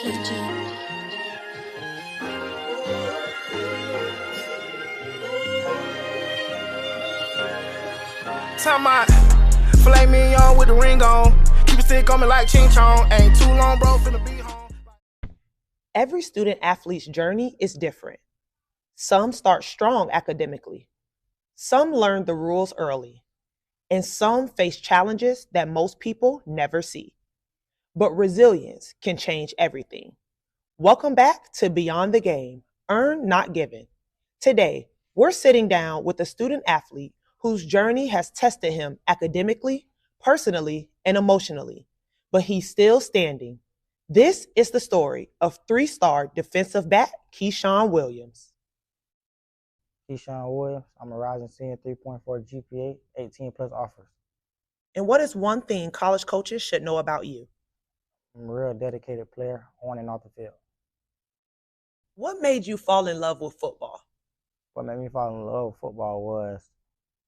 FG. Time out, filet mignon with the ring on. Keep it stick on me like ching chong. Ain't too long, bro, finna be home. Every student athlete's journey is different. Some start strong academically. Some learn the rules early. And some face challenges that most people never see. But resilience can change everything. Welcome back to Beyond the Game, Earn Not Given. Today, we're sitting down with a student athlete whose journey has tested him academically, personally, and emotionally, but he's still standing. This is the story of three-star defensive back Keyshawn Williams. Keyshawn Williams, I'm a rising senior, 3.4 GPA, 18 plus offers. And what is one thing college coaches should know about you? I'm a real dedicated player on and off the field. What made you fall in love with football? What made me fall in love with football was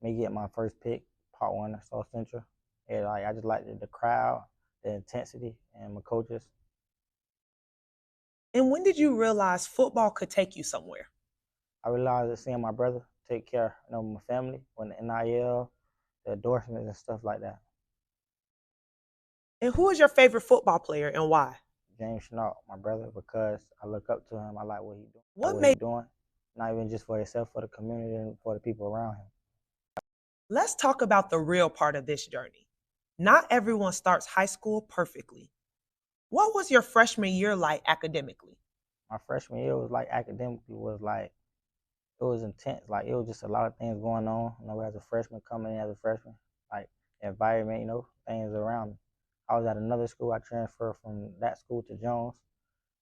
me getting my first pick, Part 1 at South Central. And I just liked the crowd, the intensity, and my coaches. And when did you realize football could take you somewhere? I realized that seeing my brother take care of my family, when the NIL, the endorsements and stuff like that. And who is your favorite football player and why? James Chenault, my brother, because I look up to him. I like what he's doing. What he's doing, not even just for himself, for the community and for the people around him. Let's talk about the real part of this journey. Not everyone starts high school perfectly. What was your freshman year like academically? My freshman year was like academically it was intense. Like it was just a lot of things going on. As a freshman coming in as a freshman, like environment, things around me. I was at another school. I transferred from that school to Jones.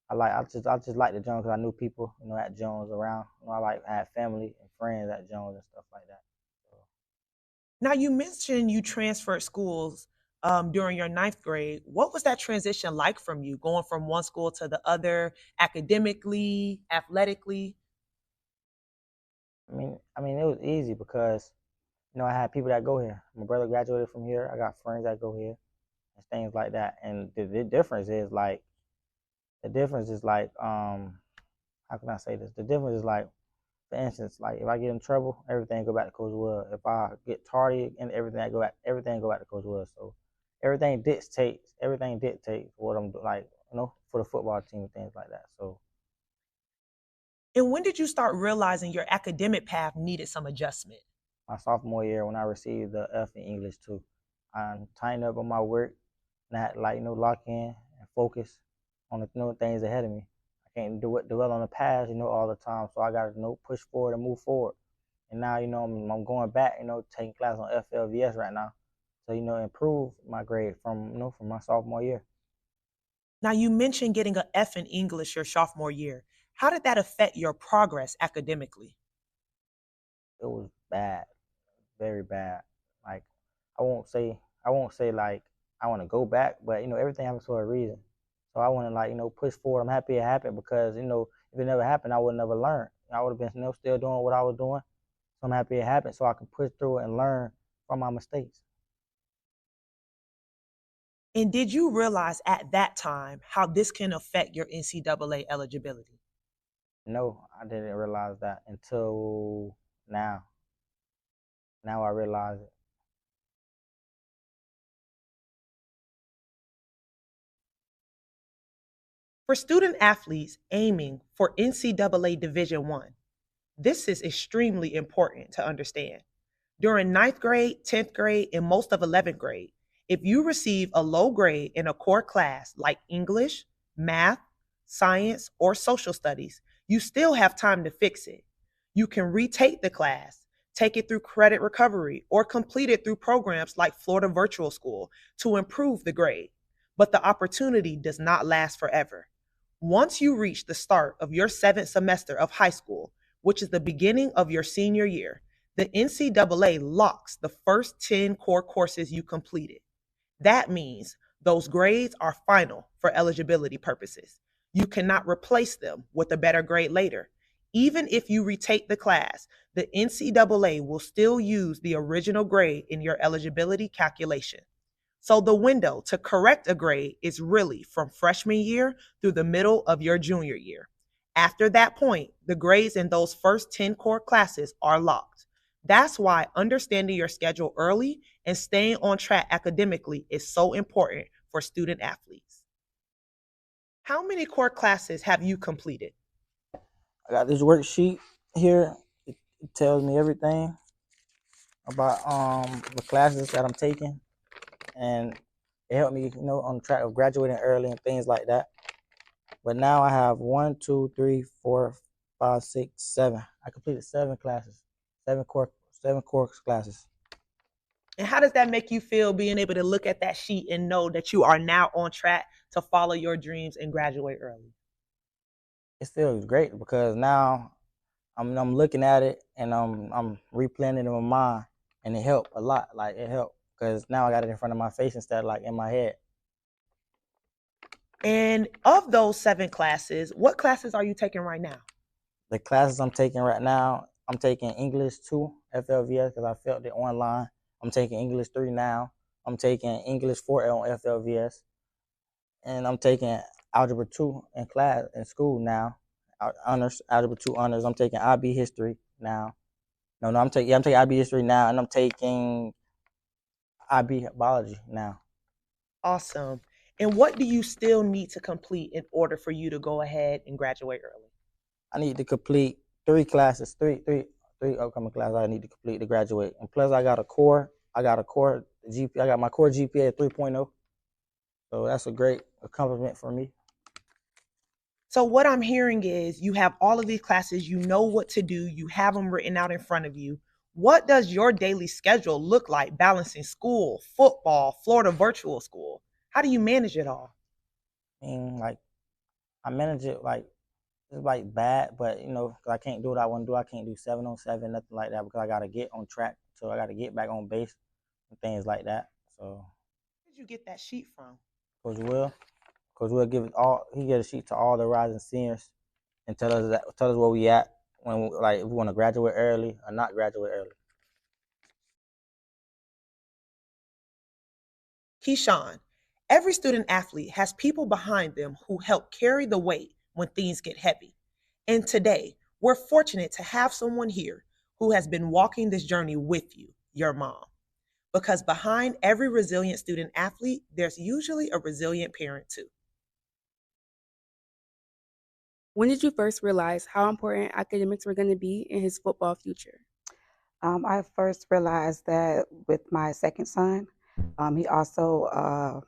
I just liked the Jones because I knew people, at Jones around. I had family and friends at Jones and stuff like that. So. Now you mentioned you transferred schools during your 9th grade. What was that transition like from you, going from one school to the other, academically, athletically? I mean, it was easy because, I had people that go here. My brother graduated from here. I got friends that go here and things like that. And the difference is how can I say this? The difference is like, for instance, like if I get in trouble, everything go back to Coach Will. If I get tardy and everything go back to Coach Will. So everything dictates what I'm like, for the football team and things like that. So. And when did you start realizing your academic path needed some adjustment? My sophomore year when I received the F in English too. I tightened up on my work and I had to lock in and focus on the things ahead of me. I can't dwell on the past, all the time. So I got to push forward and move forward. And now, I'm going back, taking class on FLVS right now. So, improve my grade from my sophomore year. Now you mentioned getting an F in English your sophomore year. How did that affect your progress academically? It was bad, very bad. Like I won't say like I want to go back, but everything happens for a reason. So I want to push forward. I'm happy it happened because if it never happened, I would never learn. I would have been still doing what I was doing. So I'm happy it happened so I can push through and learn from my mistakes. And did you realize at that time how this can affect your NCAA eligibility? No, I didn't realize that until now. Now I realize it. For student athletes aiming for NCAA Division I, this is extremely important to understand. During 9th grade, 10th grade, and most of 11th grade, if you receive a low grade in a core class like English, math, science, or social studies, you still have time to fix it. You can retake the class, take it through credit recovery, or complete it through programs like Florida Virtual School to improve the grade. But the opportunity does not last forever. Once you reach the start of your 7th semester of high school, which is the beginning of your senior year, the NCAA locks the first 10 core courses you completed. That means those grades are final for eligibility purposes. You cannot replace them with a better grade later. Even if you retake the class, the NCAA will still use the original grade in your eligibility calculation. So the window to correct a grade is really from freshman year through the middle of your junior year. After that point, the grades in those first 10 core classes are locked. That's why understanding your schedule early and staying on track academically is so important for student athletes. How many core classes have you completed? I got this worksheet here. It tells me everything about the classes that I'm taking, and it helped me, on track of graduating early and things like that. But now I have 7. I completed 7 classes, 7 core classes. And how does that make you feel being able to look at that sheet and know that you are now on track to follow your dreams and graduate early? It feels great because now I'm looking at it and I'm replaying it in my mind, and it helped a lot. Like it helped because now I got it in front of my face instead of like in my head. And of those 7 classes, what classes are you taking right now? The classes I'm taking right now, I'm taking English 2 FLVS because I felt it online. I'm taking English 3 now. I'm taking English 4 on FLVS, and I'm taking Algebra 2 in school now. Honors, Algebra 2 honors. I'm taking IB history now. No, I'm taking IB history now, and I'm taking IB biology now. Awesome. And what do you still need to complete in order for you to go ahead and graduate early? I need to complete 3 upcoming classes I need to complete to graduate. And plus I got a core GPA. I got my core GPA at 3.0. So that's a great accomplishment for me. So what I'm hearing is you have all of these classes, you know what to do, you have them written out in front of you. What does your daily schedule look like balancing school, football, Florida virtual school? How do you manage it all? I mean, like I manage it like it's like bad, but cause I can't do what I want to do. I can't do 7-on-7, nothing like that, because I gotta get on track. So I gotta get back on base and things like that. So Where did you get that sheet from? Coach Will, Coach Will give it all. He get a sheet to all the rising seniors and tell us where we at when like if we want to graduate early or not graduate early. Keyshawn, every student athlete has people behind them who help carry the weight when things get heavy. And today, we're fortunate to have someone here who has been walking this journey with you, your mom. Because behind every resilient student athlete, there's usually a resilient parent too. When did you first realize how important academics were going to be in his football future? I first realized that with my second son. He also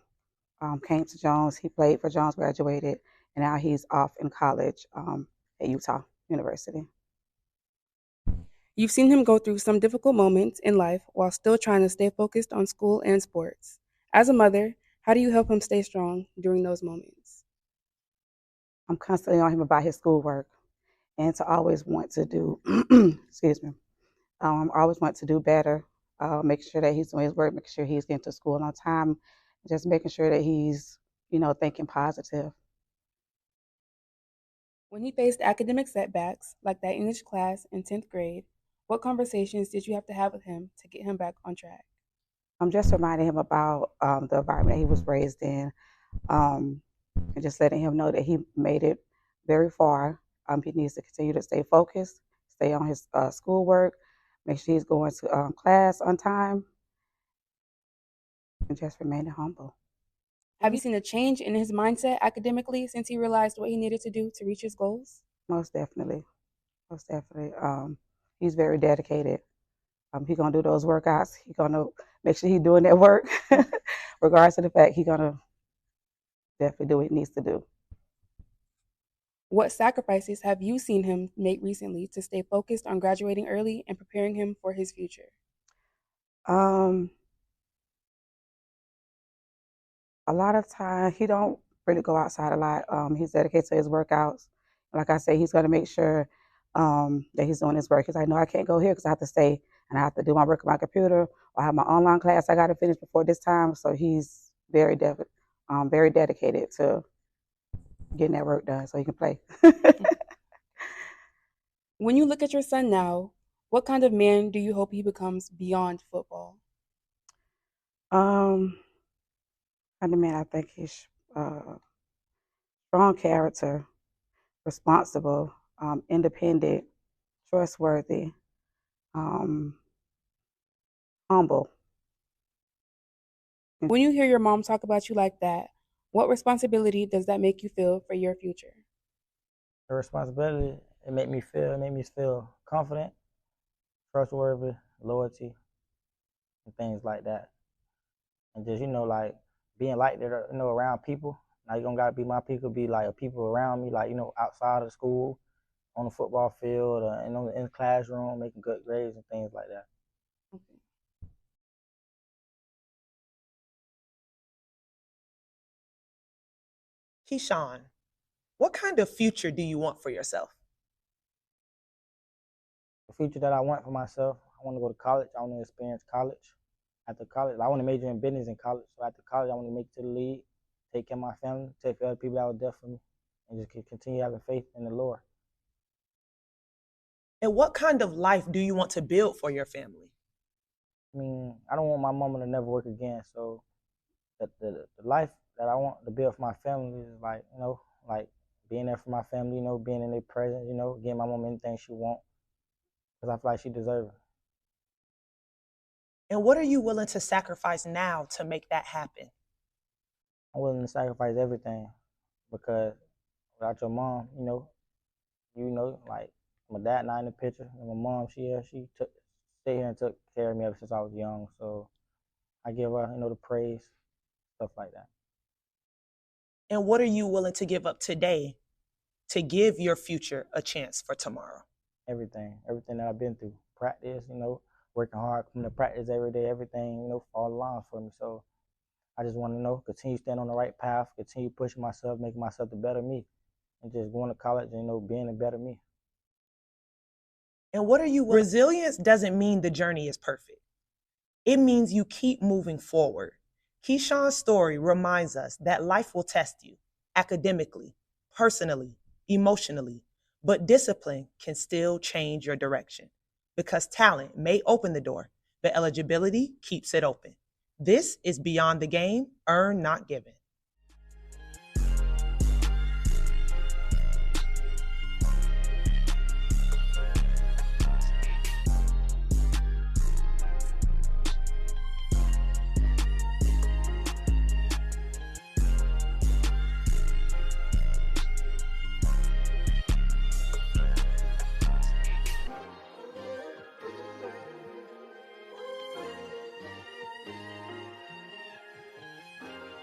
came to Jones. He played for Jones, graduated, and now he's off in college at Utah University. You've seen him go through some difficult moments in life while still trying to stay focused on school and sports. As a mother, how do you help him stay strong during those moments? I'm constantly on him about his schoolwork and to always want to do, excuse me, always want to do better, making sure that he's doing his work, making sure he's getting to school on time, just making sure that he's, thinking positive. When he faced academic setbacks, like that English class in 10th grade, what conversations did you have to have with him to get him back on track? I'm just reminding him about the environment he was raised in, and just letting him know that he made it very far. He needs to continue to stay focused, stay on his schoolwork, make sure he's going to class on time, and just remaining humble. Have you seen a change in his mindset academically since he realized what he needed to do to reach his goals? Most definitely. Most definitely. He's very dedicated. He's gonna do those workouts. He's gonna make sure he's doing that work, regardless of the fact he's gonna definitely do what he needs to do. What sacrifices have you seen him make recently to stay focused on graduating early and preparing him for his future? A lot of time he don't really go outside a lot. He's dedicated to his workouts. Like I say, he's gonna make sure that he's doing his work. Because I know I can't go here because I have to stay and I have to do my work on my computer or I have my online class I got to finish before this time. So he's very dedicated to getting that work done so he can play. When you look at your son now, what kind of man do you hope he becomes beyond football? And the man, I think he's strong character, responsible, independent, trustworthy, um, humble. When you hear your mom talk about you like that, what responsibility does that make you feel for your future? The responsibility, it made me feel confident, trustworthy, loyalty, and things like that. And just, like being like that, around people. Now you don't gotta be my people, be like people around me, like, outside of school, on the football field, and in the classroom, making good grades and things like that. Okay. Keyshawn, what kind of future do you want for yourself? The future that I want for myself, I want to go to college. I want to experience college. After college, I want to major in business in college. So after college, I want to make it to the league, take care of my family, take care of the people that were there for me, and just continue having faith in the Lord. And what kind of life do you want to build for your family? I mean, I don't want my mama to never work again. So the life that I want to build for my family is like, like being there for my family, being in their presence, getting my mom anything she wants, because I feel like she deserves it. And what are you willing to sacrifice now to make that happen? I'm willing to sacrifice everything because without your mom, like my dad not in the picture, and my mom, she took stayed here and took care of me ever since I was young. So I give her, the praise, stuff like that. And what are you willing to give up today to give your future a chance for tomorrow? Everything that I've been through, practice, working hard, coming to practice every day, everything, fall along for me. So I just want to continue staying on the right path, continue pushing myself, making myself the better me, and just going to college and being a better me. And what are you willing? Resilience doesn't mean the journey is perfect. It means you keep moving forward. Keyshawn's story reminds us that life will test you academically, personally, emotionally, but discipline can still change your direction because talent may open the door, but eligibility keeps it open. This is Beyond the Game, Earn Not Given.